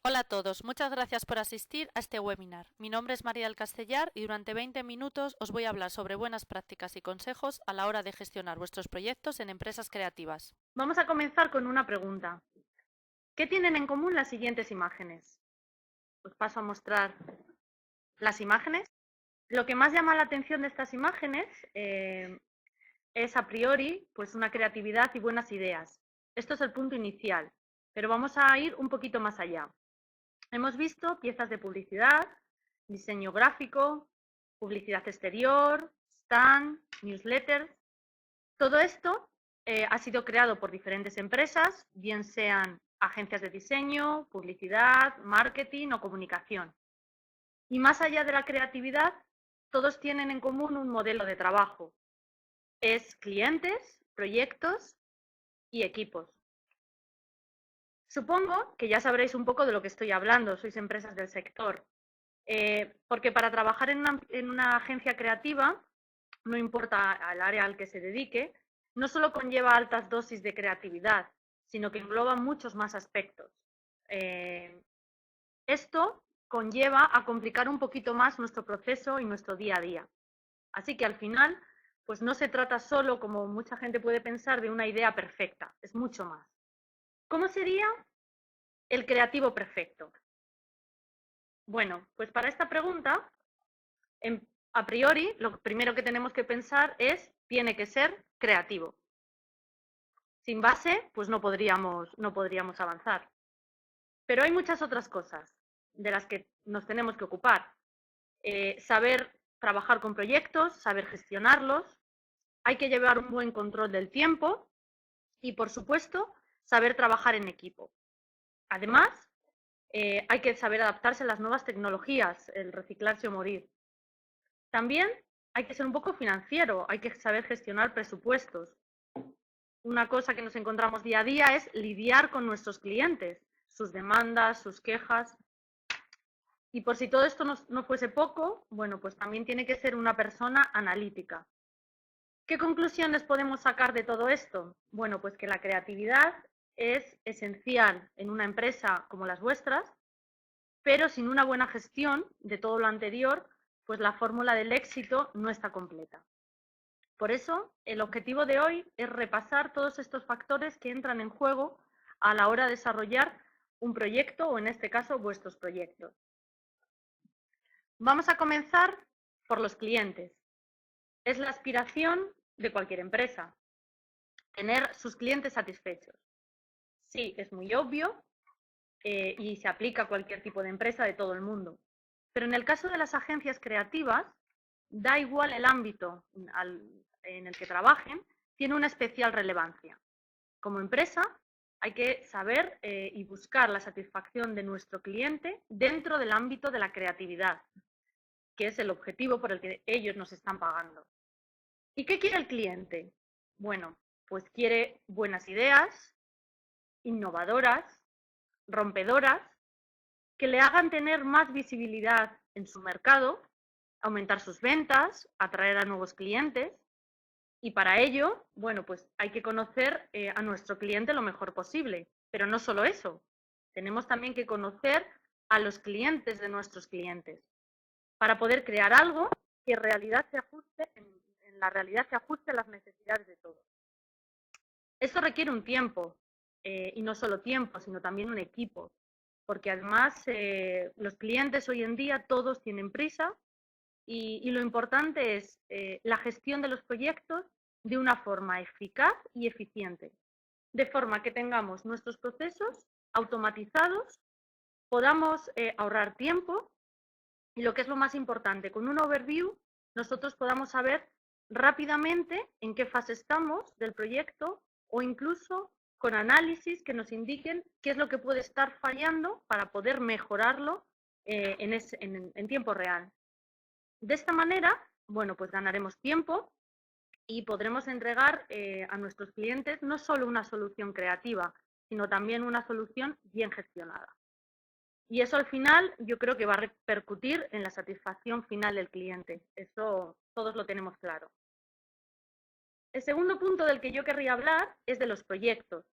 Hola a todos, muchas gracias por asistir a este webinar. Mi nombre es María del Castellar y durante 20 minutos os voy a hablar sobre buenas prácticas y consejos a la hora de gestionar vuestros proyectos en empresas creativas. Vamos a comenzar con una pregunta. ¿Qué tienen en común las siguientes imágenes? Os paso a mostrar las imágenes. Lo que más llama la atención de estas imágenes es a priori pues una creatividad y buenas ideas. Esto es el punto inicial, pero vamos a ir un poquito más allá. Hemos visto piezas de publicidad, diseño gráfico, publicidad exterior, stand, newsletters. Todo esto ha sido creado por diferentes empresas, bien sean agencias de diseño, publicidad, marketing o comunicación. Y más allá de la creatividad, todos tienen en común un modelo de trabajo. Es clientes, proyectos y equipos. Supongo que ya sabréis un poco de lo que estoy hablando, sois empresas del sector, porque para trabajar en una agencia creativa, no importa al área al que se dedique, no solo conlleva altas dosis de creatividad, sino que engloba muchos más aspectos. Eh, Esto conlleva a complicar un poquito más nuestro proceso y nuestro día a día. Así que al final, pues no se trata solo, como mucha gente puede pensar, de una idea perfecta, es mucho más. ¿Cómo sería el creativo perfecto? Bueno, pues para esta pregunta, a priori, lo primero que tenemos que pensar es, tiene que ser creativo. Sin base, pues no podríamos avanzar. Pero hay muchas otras cosas de las que nos tenemos que ocupar. Saber trabajar con proyectos, saber gestionarlos, hay que llevar un buen control del tiempo y, por supuesto, saber trabajar en equipo. Además, hay que saber adaptarse a las nuevas tecnologías, el reciclarse o morir. También hay que ser un poco financiero, hay que saber gestionar presupuestos. Una cosa que nos encontramos día a día es lidiar con nuestros clientes, sus demandas, sus quejas. Y por si todo esto no fuese poco, bueno, pues también tiene que ser una persona analítica. ¿Qué conclusiones podemos sacar de todo esto? Bueno, pues que la creatividad es esencial en una empresa como las vuestras, pero sin una buena gestión de todo lo anterior, pues la fórmula del éxito no está completa. Por eso, el objetivo de hoy es repasar todos estos factores que entran en juego a la hora de desarrollar un proyecto o, en este caso, vuestros proyectos. Vamos a comenzar por los clientes. Es la aspiración de cualquier empresa, tener sus clientes satisfechos. Sí, es muy obvio y se aplica a cualquier tipo de empresa de todo el mundo. Pero en el caso de las agencias creativas, da igual el ámbito en el que trabajen, tiene una especial relevancia. Como empresa, hay que saber y buscar la satisfacción de nuestro cliente dentro del ámbito de la creatividad, que es el objetivo por el que ellos nos están pagando. ¿Y qué quiere el cliente? Bueno, pues quiere buenas ideas, innovadoras, rompedoras, que le hagan tener más visibilidad en su mercado, aumentar sus ventas, atraer a nuevos clientes. Y para ello, bueno, pues hay que conocer a nuestro cliente lo mejor posible. Pero no solo eso, tenemos también que conocer a los clientes de nuestros clientes para poder crear algo que en realidad se ajuste, en la realidad se ajuste a las necesidades de todos. Esto requiere un tiempo, y no solo tiempo, sino también un equipo, porque además los clientes hoy en día todos tienen prisa y lo importante es la gestión de los proyectos de una forma eficaz y eficiente, de forma que tengamos nuestros procesos automatizados, podamos ahorrar tiempo y, lo que es lo más importante, con un overview nosotros podamos saber rápidamente en qué fase estamos del proyecto o incluso con análisis que nos indiquen qué es lo que puede estar fallando para poder mejorarlo en tiempo real. De esta manera, bueno, pues ganaremos tiempo y podremos entregar a nuestros clientes no solo una solución creativa, sino también una solución bien gestionada. Y eso al final yo creo que va a repercutir en la satisfacción final del cliente. Eso todos lo tenemos claro. El segundo punto del que yo querría hablar es de los proyectos.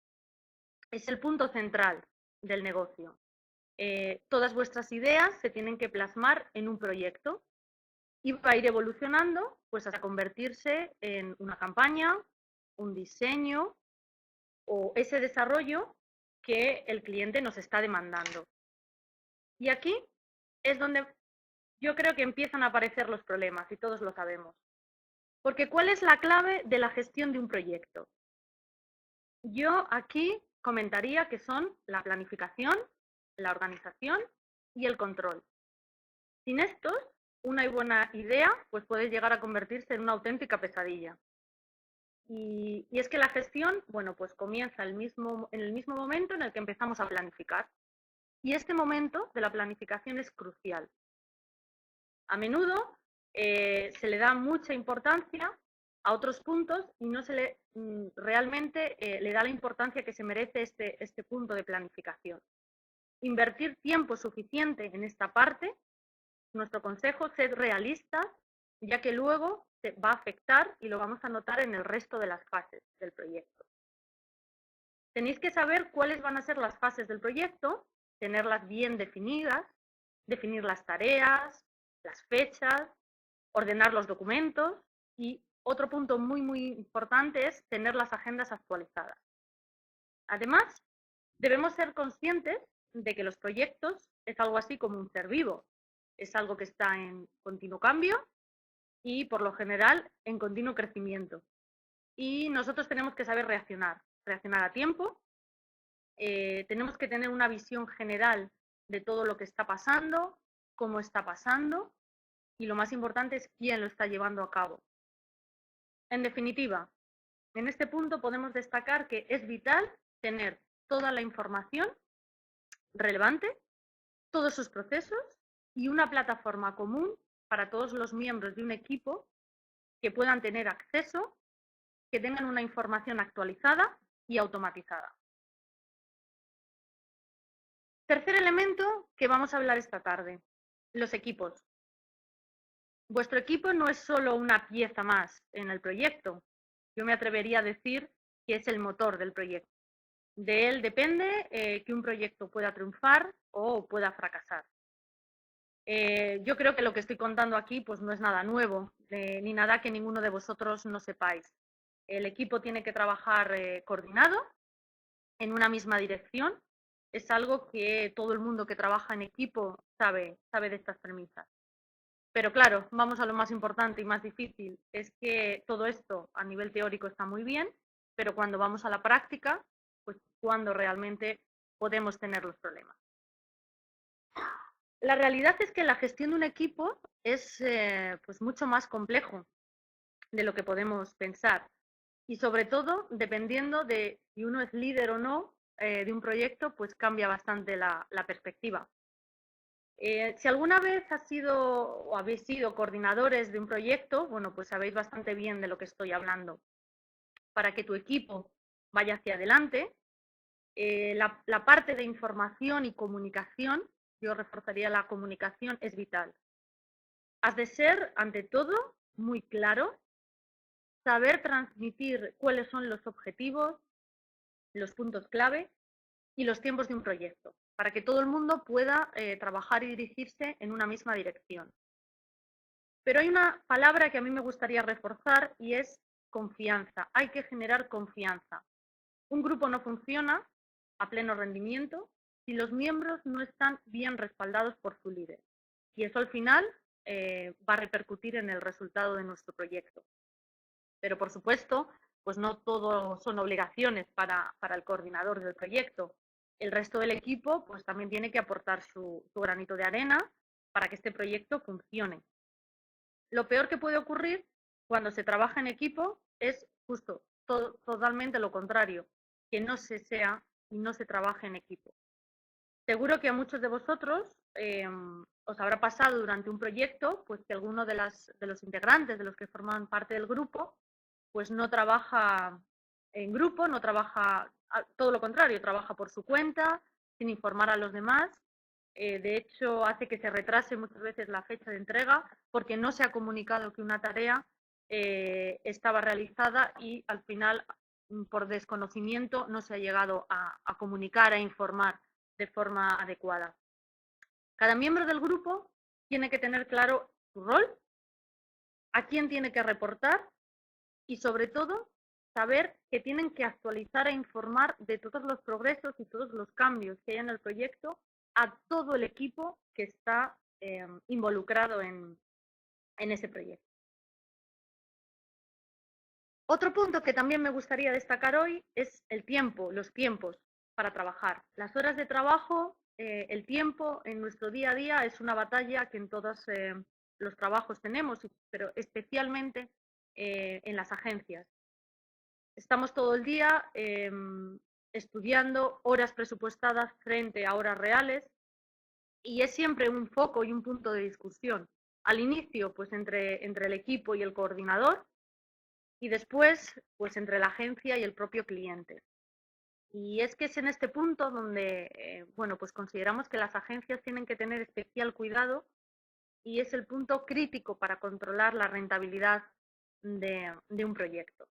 Es el punto central del negocio. todas vuestras ideas se tienen que plasmar en un proyecto y va a ir evolucionando pues hasta convertirse en una campaña, un diseño o ese desarrollo que el cliente nos está demandando. Y aquí es donde yo creo que empiezan a aparecer los problemas y todos lo sabemos. Porque ¿cuál es la clave de la gestión de un proyecto? Yo aquí comentaría que son la planificación, la organización y el control. Sin estos, una buena idea pues puede llegar a convertirse en una auténtica pesadilla. Y es que la gestión, bueno, pues comienza en el mismo momento en el que empezamos a planificar. Y este momento de la planificación es crucial. A menudo se le da mucha importancia a otros puntos y no se le realmente le da la importancia que se merece este punto de planificación. Invertir tiempo suficiente en esta parte, nuestro consejo, ser realistas, ya que luego se va a afectar y lo vamos a notar en el resto de las fases del proyecto. Tenéis que saber cuáles van a ser las fases del proyecto, tenerlas bien definidas, definir las tareas, las fechas, ordenar los documentos y otro punto muy importante es tener las agendas actualizadas. Además, debemos ser conscientes de que los proyectos es algo así como un ser vivo, es algo que está en continuo cambio y por lo general en continuo crecimiento. Y nosotros tenemos que saber reaccionar a tiempo, tenemos que tener una visión general de todo lo que está pasando, cómo está pasando y lo más importante es quién lo está llevando a cabo. En definitiva, en este punto podemos destacar que es vital tener toda la información relevante, todos sus procesos y una plataforma común para todos los miembros de un equipo que puedan tener acceso, que tengan una información actualizada y automatizada. Tercer elemento que vamos a hablar esta tarde, los equipos. Vuestro equipo no es solo una pieza más en el proyecto. Yo me atrevería a decir que es el motor del proyecto. De él depende que un proyecto pueda triunfar o pueda fracasar. Yo creo que lo que estoy contando aquí pues no es nada nuevo, ni nada que ninguno de vosotros no sepáis. El equipo tiene que trabajar coordinado en una misma dirección. Es algo que todo el mundo que trabaja en equipo sabe de estas premisas. Pero claro, vamos a lo más importante y más difícil, es que todo esto a nivel teórico está muy bien, pero cuando vamos a la práctica, pues cuando realmente podemos tener los problemas. La realidad es que la gestión de un equipo es pues mucho más complejo de lo que podemos pensar y sobre todo dependiendo de si uno es líder o no de un proyecto, pues cambia bastante la perspectiva. Si alguna vez has sido o habéis sido coordinadores de un proyecto, bueno, pues sabéis bastante bien de lo que estoy hablando. Para que tu equipo vaya hacia adelante, la parte de información y comunicación, yo reforzaría la comunicación, es vital. Has de ser, ante todo, muy claro, saber transmitir cuáles son los objetivos, los puntos clave y los tiempos de un proyecto, para que todo el mundo pueda trabajar y dirigirse en una misma dirección. Pero hay una palabra que a mí me gustaría reforzar y es confianza. Hay que generar confianza. Un grupo no funciona a pleno rendimiento si los miembros no están bien respaldados por su líder. Y eso al final va a repercutir en el resultado de nuestro proyecto. Pero por supuesto, pues no todo son obligaciones para el coordinador del proyecto. El resto del equipo pues también tiene que aportar su granito de arena para que este proyecto funcione. Lo peor que puede ocurrir cuando se trabaja en equipo es justo totalmente lo contrario, que no se sea y no se trabaje en equipo. Seguro que a muchos de vosotros os habrá pasado durante un proyecto pues que alguno de los integrantes, de los que forman parte del grupo, pues no trabaja en grupo, no trabaja, todo lo contrario, trabaja por su cuenta, sin informar a los demás. De hecho, hace que se retrase muchas veces la fecha de entrega porque no se ha comunicado que una tarea estaba realizada y al final, por desconocimiento, no se ha llegado a comunicar, a informar de forma adecuada. Cada miembro del grupo tiene que tener claro su rol, a quién tiene que reportar y, sobre todo, saber que tienen que actualizar e informar de todos los progresos y todos los cambios que hay en el proyecto a todo el equipo que está involucrado en ese proyecto. Otro punto que también me gustaría destacar hoy es el tiempo, los tiempos para trabajar. Las horas de trabajo, el tiempo en nuestro día a día es una batalla que en todos los trabajos tenemos, pero especialmente en las agencias. Estamos todo el día estudiando horas presupuestadas frente a horas reales y es siempre un foco y un punto de discusión. Al inicio, pues entre el equipo y el coordinador, y después, pues entre la agencia y el propio cliente. Y es que es en este punto donde, bueno, pues consideramos que las agencias tienen que tener especial cuidado y es el punto crítico para controlar la rentabilidad de un proyecto.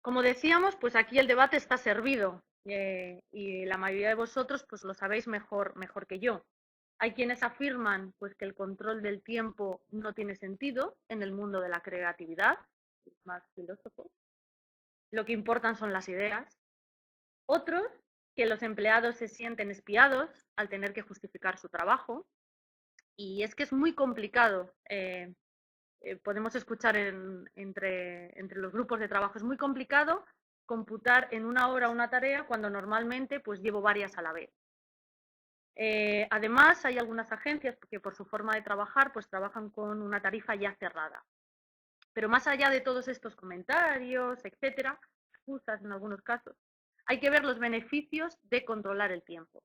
Como decíamos, pues aquí el debate está servido y la mayoría de vosotros pues lo sabéis mejor que yo. Hay quienes afirman pues que el control del tiempo no tiene sentido en el mundo de la creatividad, más filósofos. Lo que importan son las ideas. Otros, que los empleados se sienten espiados al tener que justificar su trabajo. Y es que es muy complicado, podemos escuchar entre los grupos de trabajo, es muy complicado computar en una hora una tarea cuando normalmente pues llevo varias a la vez. Además, hay algunas agencias que por su forma de trabajar pues trabajan con una tarifa ya cerrada. Pero más allá de todos estos comentarios, etcétera, excusas en algunos casos, hay que ver los beneficios de controlar el tiempo.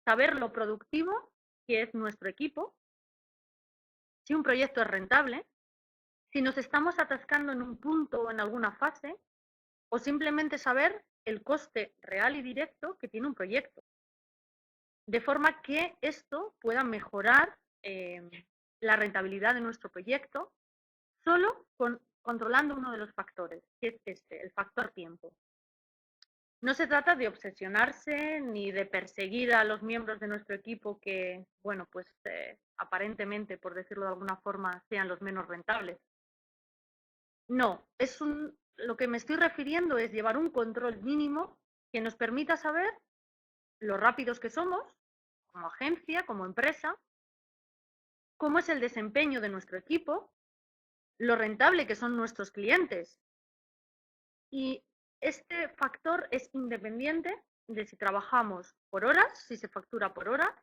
Saber lo productivo que es nuestro equipo, si un proyecto es rentable, si nos estamos atascando en un punto o en alguna fase, o simplemente saber el coste real y directo que tiene un proyecto. De forma que esto pueda mejorar la rentabilidad de nuestro proyecto solo controlando uno de los factores, que es este, el factor tiempo. No se trata de obsesionarse ni de perseguir a los miembros de nuestro equipo que, bueno, pues aparentemente, por decirlo de alguna forma, sean los menos rentables. No, lo que me estoy refiriendo es llevar un control mínimo que nos permita saber lo rápidos que somos, como agencia, como empresa, cómo es el desempeño de nuestro equipo, lo rentable que son nuestros clientes. Y este factor es independiente de si trabajamos por horas, si se factura por hora,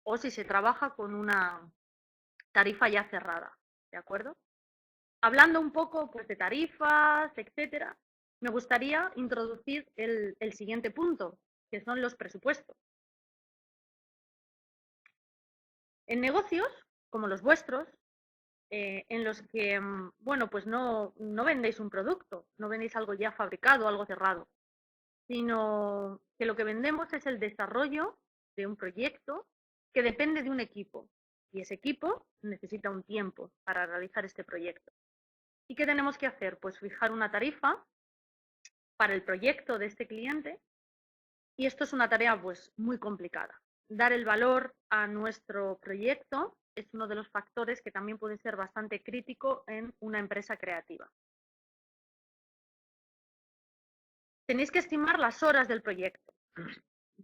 o si se trabaja con una tarifa ya cerrada, ¿de acuerdo? Hablando un poco pues, de tarifas, etcétera, me gustaría introducir el siguiente punto, que son los presupuestos. En negocios, como los vuestros, en los que, bueno, pues no vendéis un producto, no vendéis algo ya fabricado, algo cerrado, sino que lo que vendemos es el desarrollo de un proyecto que depende de un equipo. Y ese equipo necesita un tiempo para realizar este proyecto. ¿Y qué tenemos que hacer? Pues fijar una tarifa para el proyecto de este cliente y esto es una tarea pues muy complicada. Dar el valor a nuestro proyecto es uno de los factores que también puede ser bastante crítico en una empresa creativa. Tenéis que estimar las horas del proyecto.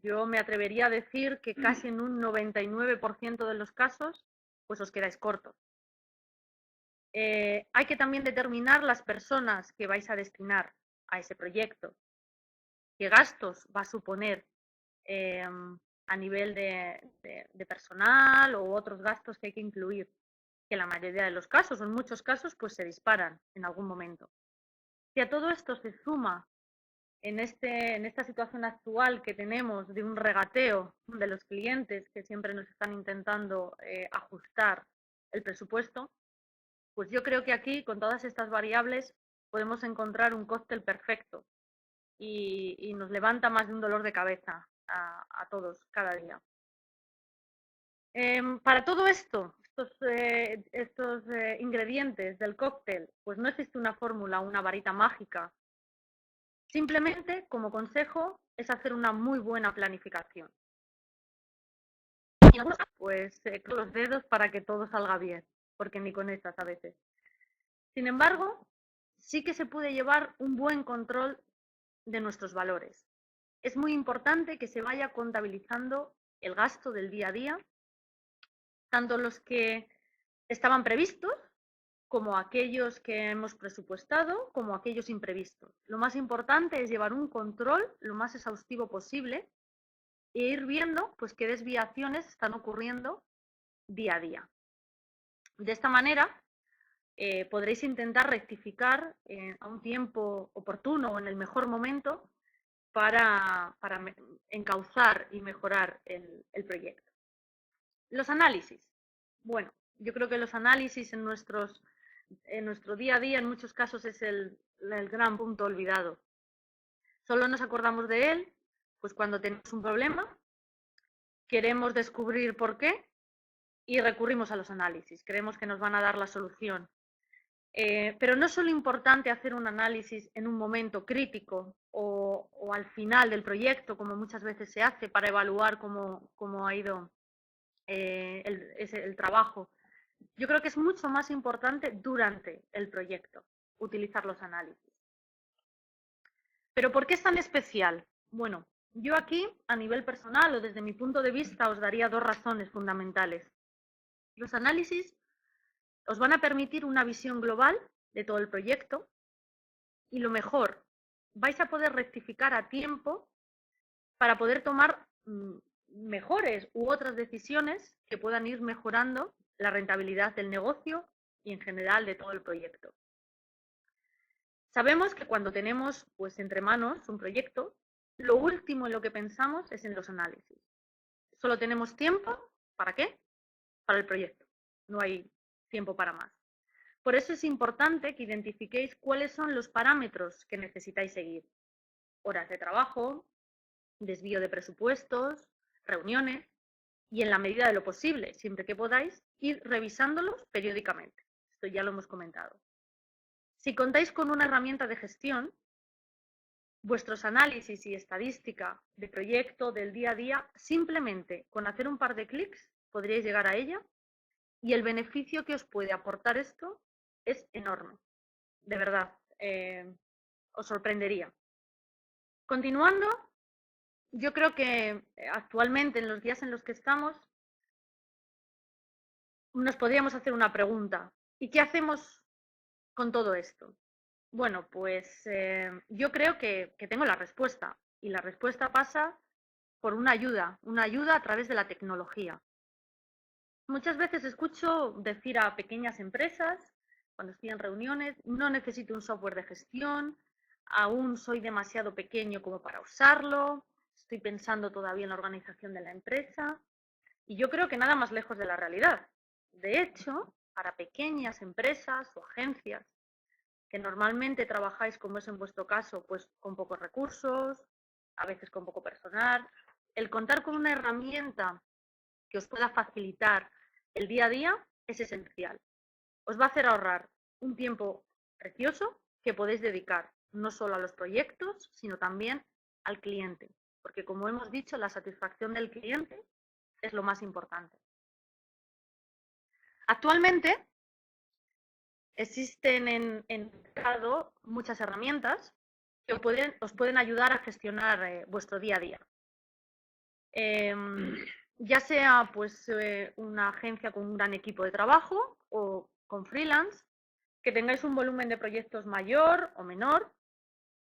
Yo me atrevería a decir que casi en un 99% de los casos pues os quedáis cortos. Hay que también determinar las personas que vais a destinar a ese proyecto, qué gastos va a suponer a nivel de personal o otros gastos que hay que incluir, que en la mayoría de los casos, o en muchos casos, pues se disparan en algún momento. Si a todo esto se suma en esta situación actual que tenemos de un regateo de los clientes que siempre nos están intentando ajustar el presupuesto, pues yo creo que aquí, con todas estas variables, podemos encontrar un cóctel perfecto y nos levanta más de un dolor de cabeza a todos cada día. Para todo esto, estos ingredientes del cóctel, pues no existe una fórmula, una varita mágica. Simplemente, como consejo, es hacer una muy buena planificación. pues con los dedos para que todo salga bien, porque ni con estas a veces. Sin embargo, sí que se puede llevar un buen control de nuestros valores. Es muy importante que se vaya contabilizando el gasto del día a día, tanto los que estaban previstos como aquellos que hemos presupuestado, como aquellos imprevistos. Lo más importante es llevar un control lo más exhaustivo posible e ir viendo pues, qué desviaciones están ocurriendo día a día. De esta manera, podréis intentar rectificar a un tiempo oportuno o en el mejor momento para encauzar y mejorar el proyecto. Los análisis. Bueno, yo creo que los análisis en nuestro día a día en muchos casos es el gran punto olvidado. Solo nos acordamos de él pues cuando tenemos un problema, queremos descubrir por qué y recurrimos a los análisis. Creemos que nos van a dar la solución. Pero no es solo importante hacer un análisis en un momento crítico o al final del proyecto, como muchas veces se hace para evaluar cómo ha ido el trabajo. Yo creo que es mucho más importante durante el proyecto utilizar los análisis. ¿Pero por qué es tan especial? Bueno, yo aquí, a nivel personal o desde mi punto de vista, os daría dos razones fundamentales. Los análisis os van a permitir una visión global de todo el proyecto y lo mejor, vais a poder rectificar a tiempo para poder tomar mejores u otras decisiones que puedan ir mejorando la rentabilidad del negocio y en general de todo el proyecto. Sabemos que cuando tenemos pues entre manos un proyecto, lo último en lo que pensamos es en los análisis. Solo tenemos tiempo, ¿para qué? Para el proyecto. No hay tiempo para más. Por eso es importante que identifiquéis cuáles son los parámetros que necesitáis seguir. Horas de trabajo, desvío de presupuestos, reuniones y en la medida de lo posible, siempre que podáis, ir revisándolos periódicamente. Esto ya lo hemos comentado. Si contáis con una herramienta de gestión, vuestros análisis y estadística de proyecto, del día a día, simplemente con hacer un par de clics podríais llegar a ella y el beneficio que os puede aportar esto es enorme. De verdad, os sorprendería. Continuando, yo creo que actualmente, en los días en los que estamos, nos podríamos hacer una pregunta. ¿Y qué hacemos con todo esto? Bueno, pues yo creo que tengo la respuesta. Y la respuesta pasa por una ayuda a través de la tecnología. Muchas veces escucho decir a pequeñas empresas, cuando estoy en reuniones, no necesito un software de gestión, aún soy demasiado pequeño como para usarlo, estoy pensando todavía en la organización de la empresa. Y yo creo que nada más lejos de la realidad. De hecho, para pequeñas empresas o agencias que normalmente trabajáis, como es en vuestro caso, pues con pocos recursos, a veces con poco personal, el contar con una herramienta que os pueda facilitar el día a día es esencial. Os va a hacer ahorrar un tiempo precioso que podéis dedicar no solo a los proyectos, sino también al cliente, porque como hemos dicho, la satisfacción del cliente es lo más importante. Actualmente existen en el mercado muchas herramientas que os pueden ayudar a gestionar vuestro día a día. Ya sea pues una agencia con un gran equipo de trabajo o con freelance, que tengáis un volumen de proyectos mayor o menor.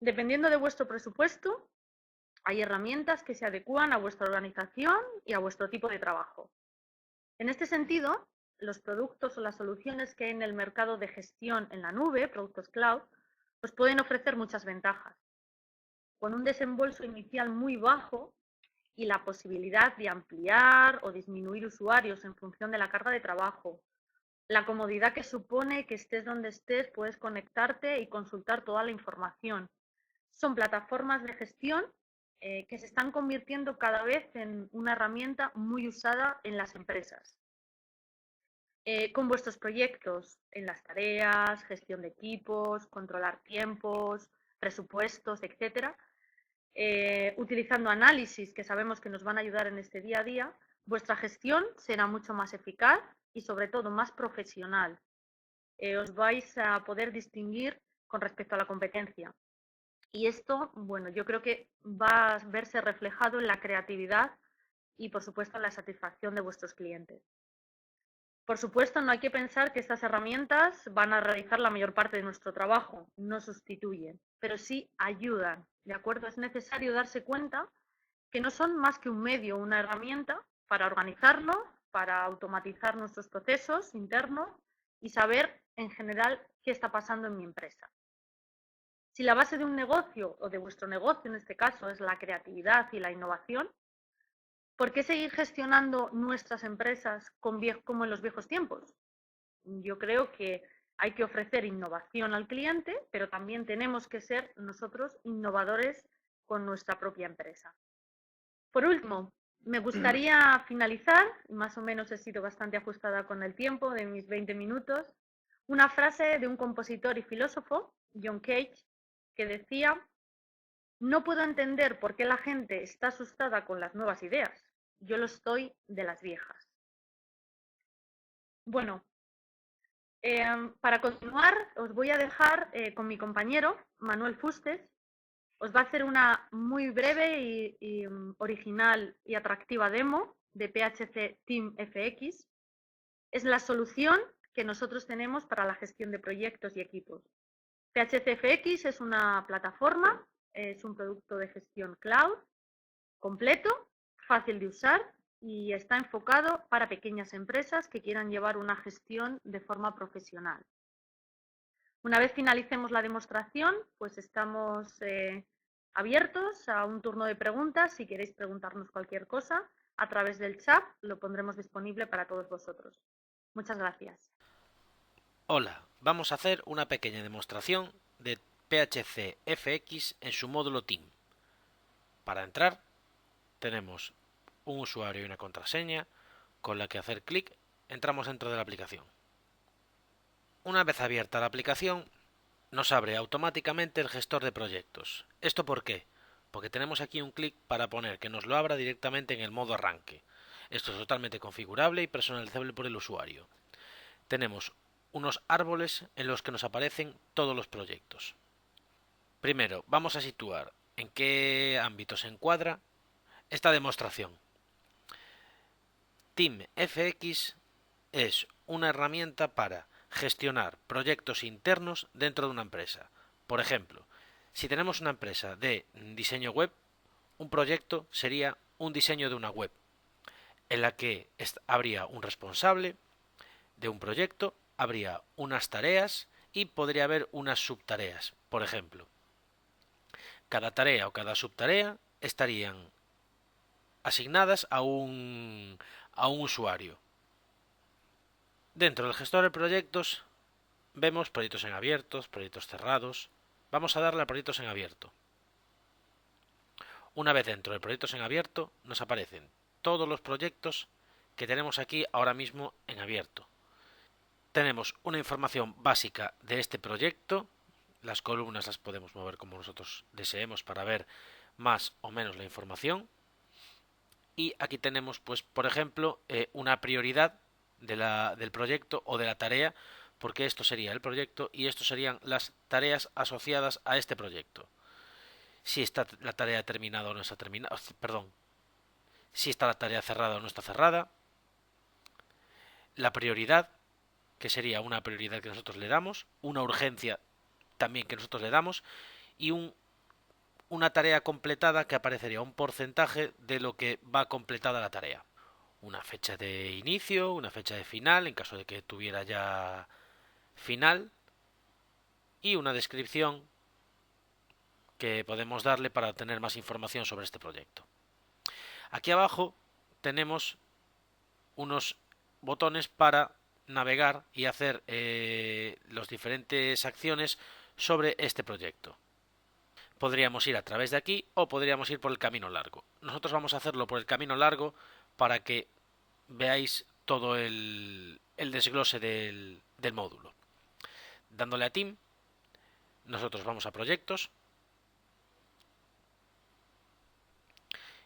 Dependiendo de vuestro presupuesto, hay herramientas que se adecúan a vuestra organización y a vuestro tipo de trabajo. En este sentido, los productos o las soluciones que hay en el mercado de gestión en la nube, productos cloud, os pueden ofrecer muchas ventajas. Con un desembolso inicial muy bajo y la posibilidad de ampliar o disminuir usuarios en función de la carga de trabajo. La comodidad que supone que estés donde estés, puedes conectarte y consultar toda la información. Son plataformas de gestión que se están convirtiendo cada vez en una herramienta muy usada en las empresas. Con vuestros proyectos, en las tareas, gestión de equipos, controlar tiempos, presupuestos, etcétera, utilizando análisis que sabemos que nos van a ayudar en este día a día, Vuestra gestión será mucho más eficaz y sobre todo más profesional. Os vais a poder distinguir con respecto a la competencia. Y esto, bueno, yo creo que va a verse reflejado en la creatividad y, por supuesto, en la satisfacción de vuestros clientes. Por supuesto, no hay que pensar que estas herramientas van a realizar la mayor parte de nuestro trabajo, no sustituyen, pero sí ayudan, ¿de acuerdo? Es necesario darse cuenta que no son más que un medio, una herramienta para organizarnos, para automatizar nuestros procesos internos y saber en general qué está pasando en mi empresa. Si la base de un negocio o de vuestro negocio en este caso es la creatividad y la innovación, ¿por qué seguir gestionando nuestras empresas como en los viejos tiempos? Yo creo que hay que ofrecer innovación al cliente, pero también tenemos que ser nosotros innovadores con nuestra propia empresa. Por último, me gustaría finalizar, más o menos he sido bastante ajustada con el tiempo de mis 20 minutos, una frase de un compositor y filósofo, John Cage, que decía: no puedo entender por qué la gente está asustada con las nuevas ideas. Yo lo estoy de las viejas. Bueno, para continuar, os voy a dejar con mi compañero, Manuel Fustes. Os va a hacer una muy breve y original y atractiva demo de PHP Team FX. Es la solución que nosotros tenemos para la gestión de proyectos y equipos. PHP FX es una plataforma, es un producto de gestión cloud completo, fácil de usar y está enfocado para pequeñas empresas que quieran llevar una gestión de forma profesional. Una vez finalicemos la demostración, pues estamos abiertos a un turno de preguntas. Si queréis preguntarnos cualquier cosa, a través del chat lo pondremos disponible para todos vosotros. Muchas gracias. Hola, vamos a hacer una pequeña demostración de PHP FX en su módulo Team. Para entrar, tenemos un usuario y una contraseña con la que hacer clic entramos dentro de la aplicación. Una vez abierta la aplicación, nos abre automáticamente el gestor de proyectos. ¿Esto por qué? Porque tenemos aquí un clic para poner que nos lo abra directamente en el modo arranque. Esto es totalmente configurable y personalizable por el usuario. Tenemos unos árboles en los que nos aparecen todos los proyectos. Primero, vamos a situar en qué ámbito se encuadra esta demostración. Team FX es una herramienta para gestionar proyectos internos dentro de una empresa. Por ejemplo, si tenemos una empresa de diseño web, un proyecto sería un diseño de una web, en la que habría un responsable de un proyecto, habría unas tareas y podría haber unas subtareas. Por ejemplo, cada tarea o cada subtarea estarían asignadas a un usuario. Dentro del gestor de proyectos vemos proyectos en abiertos, proyectos cerrados. Vamos a darle a proyectos en abierto. Una vez dentro de proyectos en abierto nos aparecen todos los proyectos que tenemos aquí ahora mismo en abierto. Tenemos una información básica de este proyecto. Las columnas las podemos mover como nosotros deseemos para ver más o menos la información. Y aquí tenemos, pues, por ejemplo, una prioridad del proyecto o de la tarea, porque esto sería el proyecto y esto serían las tareas asociadas a este proyecto. Si está la tarea terminada o no está terminada, perdón, si está la tarea cerrada o no está cerrada, la prioridad, que sería una prioridad que nosotros le damos, una urgencia también que nosotros le damos, y una tarea completada que aparecería un porcentaje de lo que va completada la tarea. Una fecha de inicio, una fecha de final, en caso de que tuviera ya final, y una descripción que podemos darle para obtener más información sobre este proyecto. Aquí abajo tenemos unos botones para navegar y hacer las diferentes acciones sobre este proyecto. Podríamos ir a través de aquí o podríamos ir por el camino largo. Nosotros vamos a hacerlo por el camino largo para que veáis todo el desglose del módulo. Dándole a Team, nosotros vamos a proyectos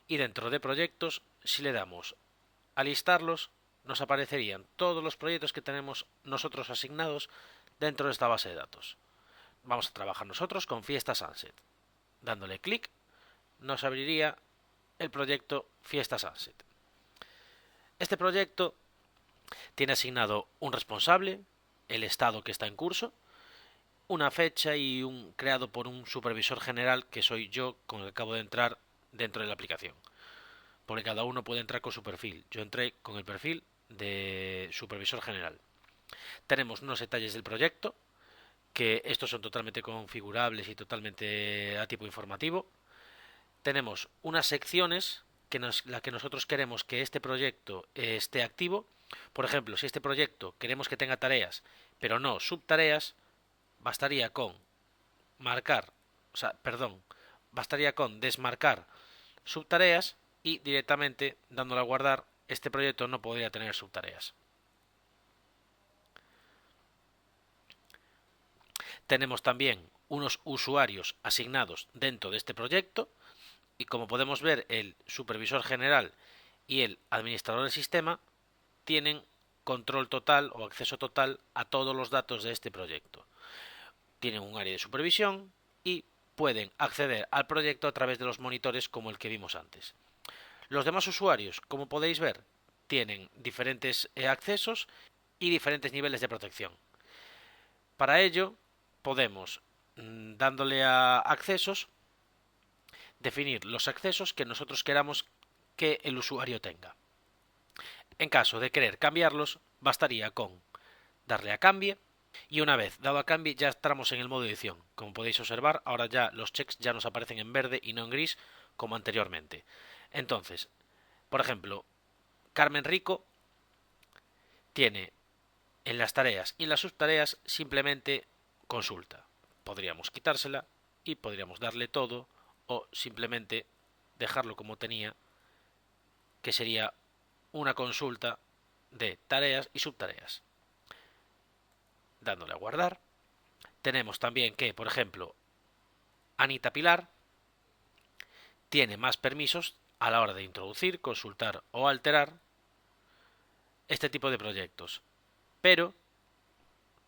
y dentro de proyectos, si le damos Al listarlos, nos aparecerían todos los proyectos que tenemos nosotros asignados dentro de esta base de datos. Vamos a trabajar nosotros con Fiesta Sunset. Dándole clic, nos abriría el proyecto Fiesta Sunset. Este proyecto tiene asignado un responsable, el estado que está en curso, una fecha y creado por un supervisor general que soy yo, con el que acabo de entrar dentro de la aplicación. Porque cada uno puede entrar con su perfil. Yo entré con el perfil de supervisor general. Tenemos unos detalles del proyecto, que estos son totalmente configurables y totalmente a tipo informativo. Tenemos unas secciones la que nosotros queremos que este proyecto esté activo. Por ejemplo, si este proyecto queremos que tenga tareas, pero no subtareas, bastaría con desmarcar subtareas y directamente dándole a guardar, este proyecto no podría tener subtareas. Tenemos también unos usuarios asignados dentro de este proyecto y como podemos ver, el supervisor general y el administrador del sistema tienen control total o acceso total a todos los datos de este proyecto. Tienen un área de supervisión y pueden acceder al proyecto a través de los monitores como el que vimos antes. Los demás usuarios, como podéis ver, tienen diferentes accesos y diferentes niveles de protección. Para ello, podemos, dándole a accesos, definir los accesos que nosotros queramos que el usuario tenga. En caso de querer cambiarlos, bastaría con darle a cambie y una vez dado a cambie ya entramos en el modo edición. Como podéis observar, ahora ya los checks ya nos aparecen en verde y no en gris como anteriormente. Entonces, por ejemplo, Carmen Rico tiene en las tareas y en las subtareas simplemente consulta. Podríamos quitársela y podríamos darle todo o simplemente dejarlo como tenía, que sería una consulta de tareas y subtareas. Dándole a guardar, tenemos también que, por ejemplo, Anita Pilar tiene más permisos a la hora de introducir, consultar o alterar este tipo de proyectos. Pero,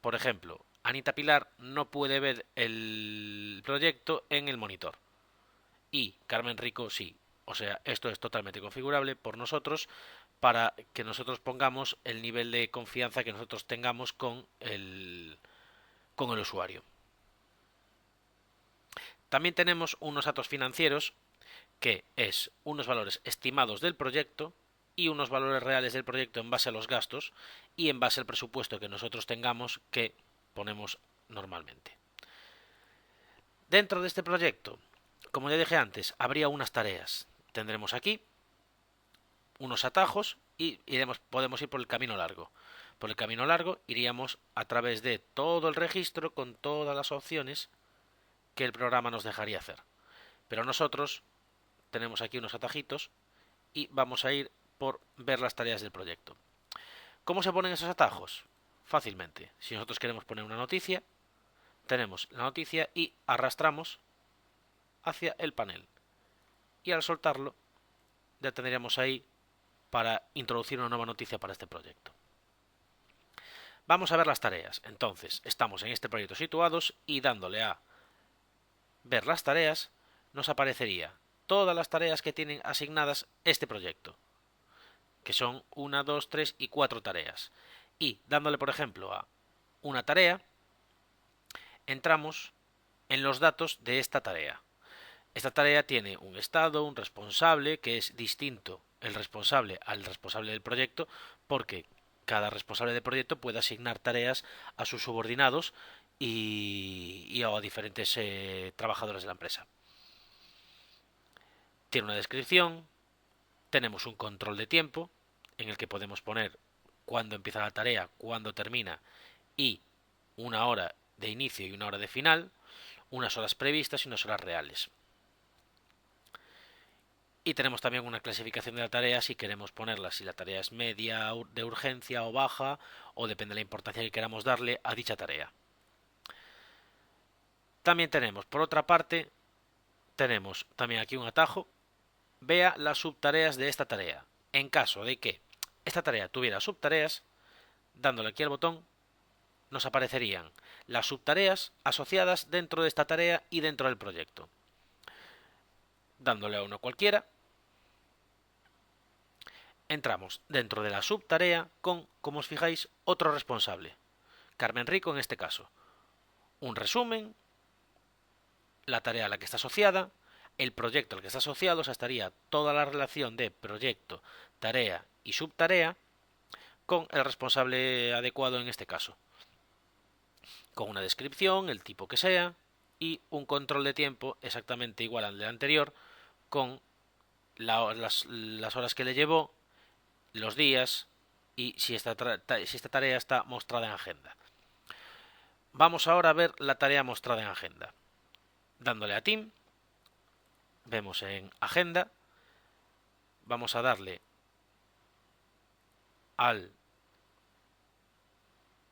por ejemplo, Anita Pilar no puede ver el proyecto en el monitor. Y Carmen Rico sí. O sea, esto es totalmente configurable por nosotros para que nosotros pongamos el nivel de confianza que nosotros tengamos con el usuario. También tenemos unos datos financieros, que es unos valores estimados del proyecto y unos valores reales del proyecto en base a los gastos y en base al presupuesto que nosotros tengamos, que ponemos normalmente. Dentro de este proyecto, como ya dije antes, habría unas tareas. Tendremos aquí unos atajos y podemos ir por el camino largo. Por el camino largo iríamos a través de todo el registro con todas las opciones que el programa nos dejaría hacer. Pero nosotros tenemos aquí unos atajitos y vamos a ir por ver las tareas del proyecto. ¿Cómo se ponen esos atajos? Fácilmente. Si nosotros queremos poner una noticia, tenemos la noticia y arrastramos hacia el panel. Y al soltarlo, ya tendríamos ahí para introducir una nueva noticia para este proyecto. Vamos a ver las tareas. Entonces, estamos en este proyecto situados y dándole a ver las tareas, nos aparecería todas las tareas que tienen asignadas este proyecto, que son 1, 2, 3 y 4 tareas. Y dándole, por ejemplo, a una tarea, entramos en los datos de esta tarea. Esta tarea tiene un estado, un responsable, que es distinto el responsable al responsable del proyecto, porque cada responsable del proyecto puede asignar tareas a sus subordinados y a diferentes trabajadores de la empresa. Tiene una descripción, tenemos un control de tiempo, en el que podemos poner cuándo empieza la tarea, cuándo termina y una hora de inicio y una hora de final, unas horas previstas y unas horas reales. Y tenemos también una clasificación de la tarea si queremos ponerla, si la tarea es media de urgencia o baja, o depende de la importancia que queramos darle a dicha tarea. También tenemos, por otra parte, tenemos también aquí un atajo, vea las subtareas de esta tarea. En caso de que esta tarea tuviera subtareas, dándole aquí al botón, nos aparecerían las subtareas asociadas dentro de esta tarea y dentro del proyecto. Dándole a uno cualquiera, entramos dentro de la subtarea con, como os fijáis, otro responsable, Carmen Rico en este caso. Un resumen, la tarea a la que está asociada, el proyecto al que está asociado, o sea, estaría toda la relación de proyecto, tarea y subtarea con el responsable adecuado en este caso. Con una descripción, el tipo que sea, y un control de tiempo exactamente igual al del anterior, con las horas que le llevó, los días y si esta tarea está mostrada en agenda. Vamos ahora a ver la tarea mostrada en agenda. Dándole a Team, vemos en agenda, vamos a darle al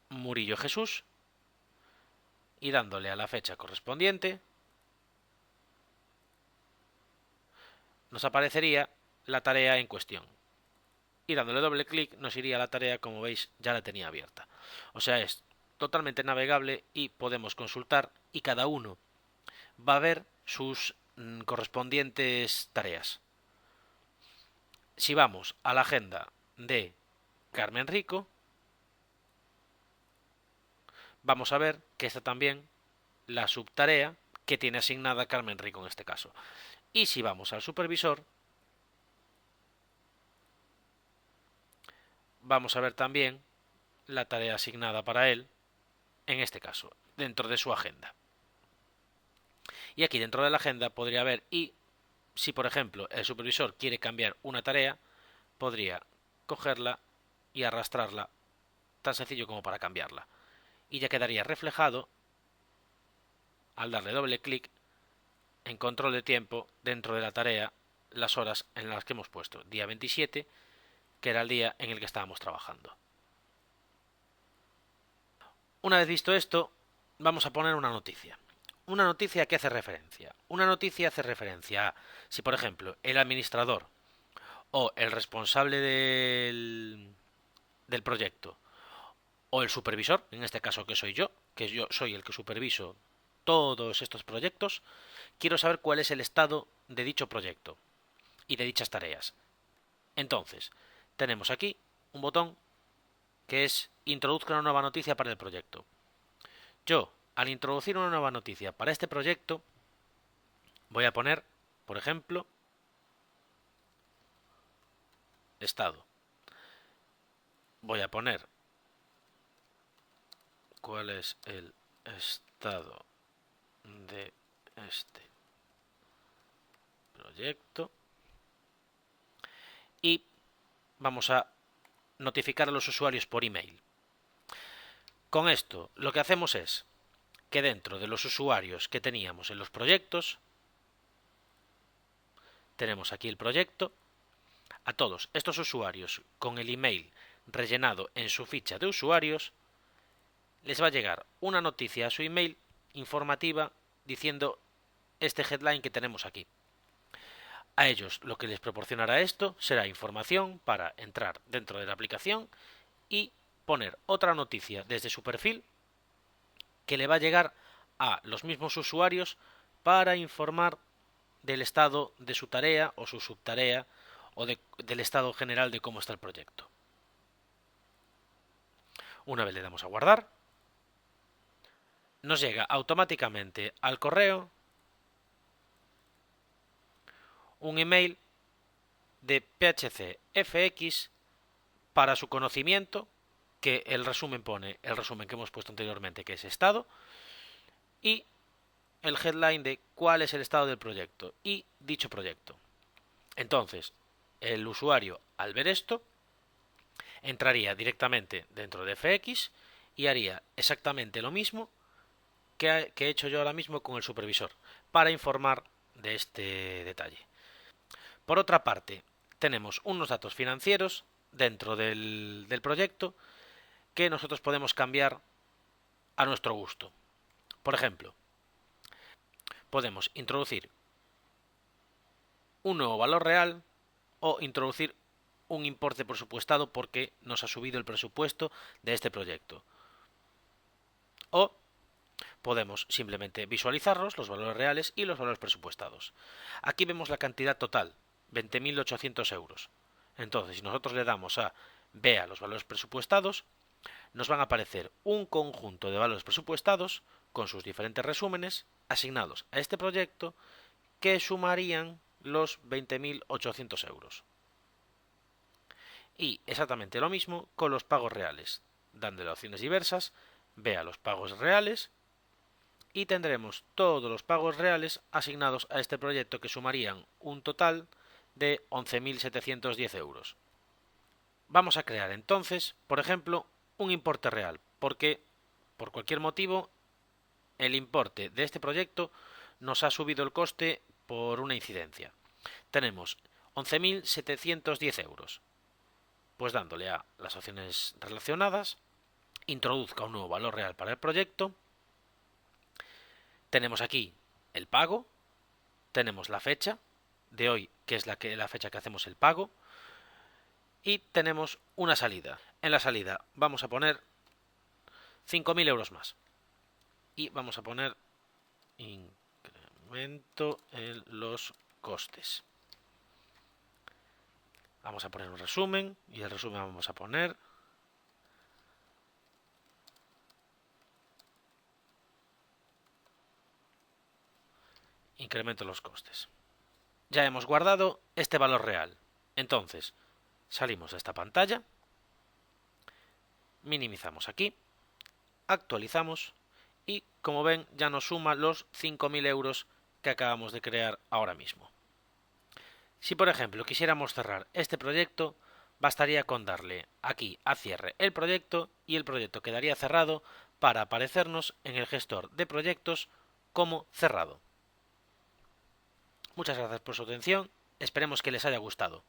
Murillo Jesús y dándole a la fecha correspondiente nos aparecería la tarea en cuestión. Y dándole doble clic nos iría a la tarea, como veis ya la tenía abierta. O sea, es totalmente navegable y podemos consultar y cada uno va a ver sus correspondientes tareas. Si vamos a la agenda de Carmen Rico, vamos a ver que está también la subtarea que tiene asignada Carmen Rico en este caso. Y si vamos al supervisor, vamos a ver también la tarea asignada para él, en este caso, dentro de su agenda. Y aquí dentro de la agenda podría haber, y si por ejemplo el supervisor quiere cambiar una tarea, podría cogerla y arrastrarla, tan sencillo como para cambiarla. Y ya quedaría reflejado, al darle doble clic, en control de tiempo dentro de la tarea, las horas en las que hemos puesto. Día 27, que era el día en el que estábamos trabajando. Una vez visto esto, vamos a poner una noticia. Una noticia que hace referencia. Una noticia hace referencia a, si por ejemplo el administrador o el responsable del proyecto o el supervisor, en este caso que soy yo, que yo soy el que superviso todos estos proyectos, quiero saber cuál es el estado de dicho proyecto y de dichas tareas. Entonces, tenemos aquí un botón que es introduzca una nueva noticia para el proyecto. Yo, al introducir una nueva noticia para este proyecto, voy a poner, por ejemplo, estado. Voy a poner cuál es el estado de este proyecto y vamos a notificar a los usuarios por email. Con esto lo que hacemos es que dentro de los usuarios que teníamos en los proyectos, tenemos aquí el proyecto, a todos estos usuarios con el email rellenado en su ficha de usuarios, les va a llegar una noticia a su email informativa diciendo este headline que tenemos aquí. A ellos lo que les proporcionará esto será información para entrar dentro de la aplicación y poner otra noticia desde su perfil que le va a llegar a los mismos usuarios para informar del estado de su tarea o su subtarea o del estado general de cómo está el proyecto. Una vez le damos a guardar, nos llega automáticamente al correo un email de PHC FX para su conocimiento, que el resumen pone el resumen que hemos puesto anteriormente, que es estado, y el headline de cuál es el estado del proyecto y dicho proyecto. Entonces, el usuario, al ver esto, entraría directamente dentro de FX y haría exactamente lo mismo que he hecho yo ahora mismo con el supervisor, para informar de este detalle. Por otra parte, tenemos unos datos financieros dentro del proyecto que nosotros podemos cambiar a nuestro gusto. Por ejemplo, podemos introducir un nuevo valor real o introducir un importe presupuestado porque nos ha subido el presupuesto de este proyecto. O podemos simplemente visualizarlos, los valores reales y los valores presupuestados. Aquí vemos la cantidad total, 20.800 euros. Entonces, si nosotros le damos a vea los valores presupuestados, nos van a aparecer un conjunto de valores presupuestados con sus diferentes resúmenes asignados a este proyecto que sumarían los 20.800 euros. Y exactamente lo mismo con los pagos reales. Dándole opciones diversas, vea los pagos reales y tendremos todos los pagos reales asignados a este proyecto que sumarían un total de 11.710 euros. Vamos a crear entonces, por ejemplo, un importe real, porque por cualquier motivo el importe de este proyecto nos ha subido el coste por una incidencia. Tenemos 11.710 euros. Pues dándole a las opciones relacionadas, introduzca un nuevo valor real para el proyecto. Tenemos aquí el pago, tenemos la fecha de hoy, que es la fecha que hacemos el pago, y tenemos una salida. En la salida vamos a poner 5.000 euros más. Y vamos a poner incremento en los costes. Vamos a poner un resumen y el resumen vamos a poner incremento en los costes. Ya hemos guardado este valor real. Entonces, salimos de esta pantalla, minimizamos aquí, actualizamos y, como ven, ya nos suma los 5.000 euros que acabamos de crear ahora mismo. Si, por ejemplo, quisiéramos cerrar este proyecto, bastaría con darle aquí a cierre el proyecto y el proyecto quedaría cerrado para aparecernos en el gestor de proyectos como cerrado. Muchas gracias por su atención, esperemos que les haya gustado.